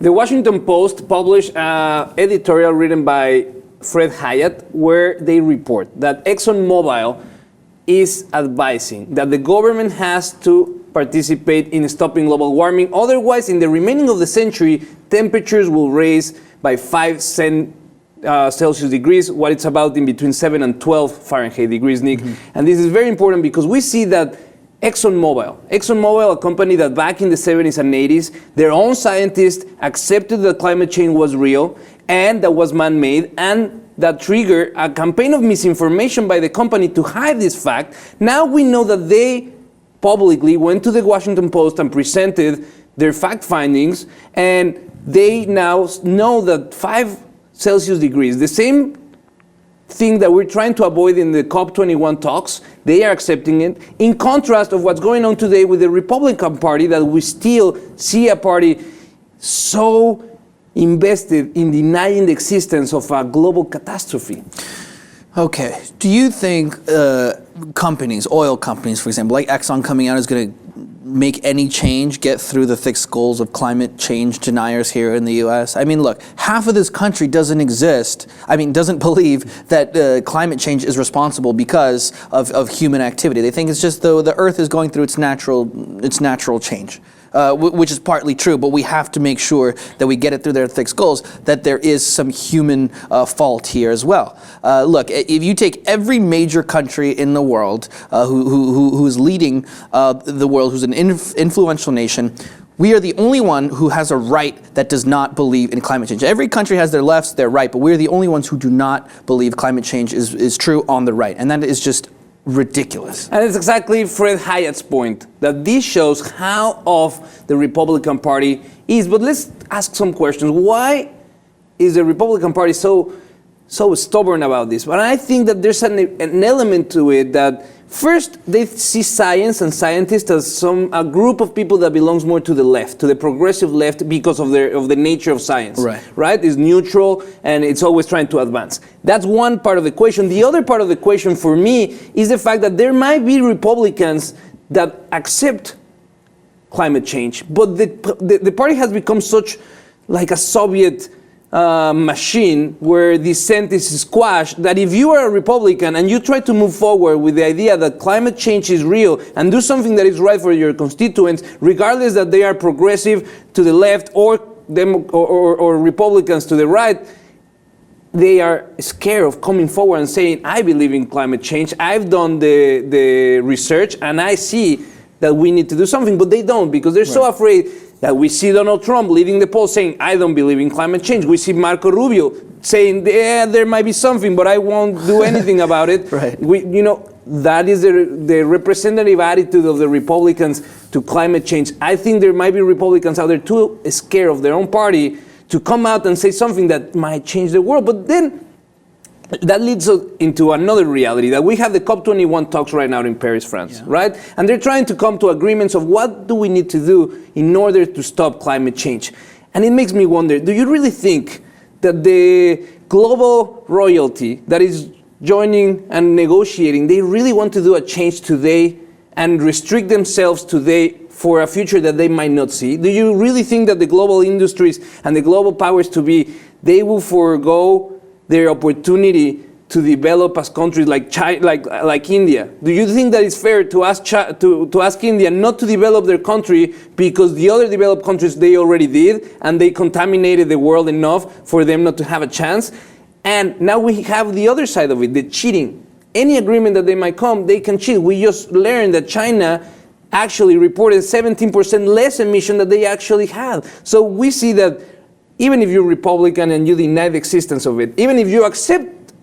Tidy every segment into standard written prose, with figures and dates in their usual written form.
The Washington Post published an editorial written by Fred Hyatt where they report that ExxonMobil is advising that the government has to participate in stopping global warming. Otherwise, in the remaining of the century, temperatures will rise by 5 Celsius degrees, what it's about in between 7 and 12 Fahrenheit degrees, Nick. And this is very important because we see that ExxonMobil, a company that back in the 70s and 80s, their own scientists accepted that climate change was real and that was man-made, and that triggered a campaign of misinformation by the company to hide this fact. Now we know that they publicly went to the Washington Post and presented their fact findings, and they now know that 5 Celsius degrees, the same thing that we're trying to avoid in the COP21 talks, they are accepting it, in contrast of what's going on today with the Republican Party, that we still see a party so invested in denying the existence of a global catastrophe. Okay. Do you think companies, oil companies, for example, like Exxon coming out, is going to make any change, get through the thick skulls of climate change deniers here in the U.S.? I mean, look, half of this country doesn't believe that climate change is responsible because of human activity. They think it's just the Earth is going through its natural change. Which is partly true, but we have to make sure that we get it through their thick skulls that there is some human fault here as well. Look, if you take every major country in the world who is leading the world, who's an influential nation, we are the only one who has a right that does not believe in climate change. Every country has their lefts, their right, but we're the only ones who do not believe climate change is true on the right, and that is just ridiculous. And it's exactly Fred Hyatt's point, that this shows how off the Republican Party is. But let's ask some questions. Why is the Republican Party so stubborn about this? But I think that there's an element to it that, first, they see science and scientists as a group of people that belongs more to the left, to the progressive left, because of the nature of science. Right? It's neutral and it's always trying to advance. That's one part of the equation. The other part of the equation for me is the fact that there might be Republicans that accept climate change, but the party has become such like a Soviet machine where dissent is squashed, that if you are a Republican and you try to move forward with the idea that climate change is real and do something that is right for your constituents, regardless that they are progressive to the left or Republicans to the right, they are scared of coming forward and saying, I believe in climate change, I've done the research, and I see that we need to do something, but they don't, because they're so afraid that we see Donald Trump leading the poll saying, I don't believe in climate change. We see Marco Rubio saying, yeah, there might be something, but I won't do anything about it. That is the representative attitude of the Republicans to climate change. I think there might be Republicans out there too scared of their own party to come out and say something that might change the world. But then that leads us into another reality, that we have the COP21 talks right now in Paris, France, right? And they're trying to come to agreements of what do we need to do in order to stop climate change. And it makes me wonder, do you really think that the global royalty that is joining and negotiating, they really want to do a change today and restrict themselves today for a future that they might not see? Do you really think that the global industries and the global powers to be, they will forego their opportunity to develop as countries like China, like India? Do you think that it's fair to ask to ask India not to develop their country because the other developed countries, they already did and they contaminated the world enough for them not to have a chance? And now we have the other side of it, the cheating. Any agreement that they might come, they can cheat. We just learned that China actually reported 17% less emission than they actually had. So we see that even if you're Republican and you deny the existence of it, even if you accept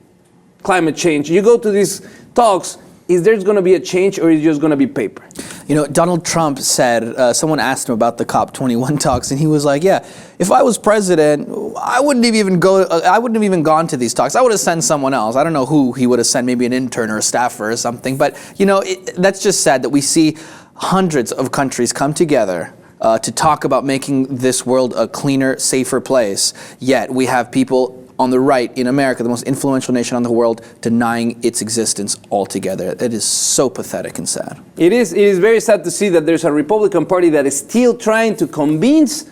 climate change, you go to these talks, is there going to be a change or is it just going to be paper? You know, Donald Trump said, someone asked him about the COP21 talks, and he was like, yeah, if I was president, I wouldn't have even gone to these talks. I would have sent someone else. I don't know who he would have sent, maybe an intern or a staffer or something. But, you know, that's just sad that we see hundreds of countries come together to talk about making this world a cleaner, safer place. Yet we have people on the right in America, the most influential nation on the world, denying its existence altogether. It is so pathetic and sad. It is very sad to see that there's a Republican Party that is still trying to convince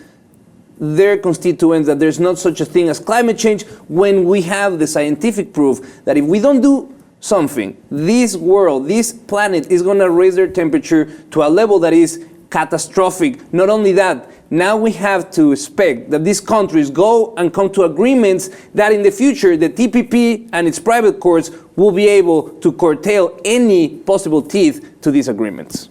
their constituents that there's not such a thing as climate change when we have the scientific proof that if we don't do something, this world, this planet is going to raise their temperature to a level that is catastrophic. Not only that, now we have to expect that these countries go and come to agreements that in the future the TPP and its private courts will be able to curtail any possible teeth to these agreements.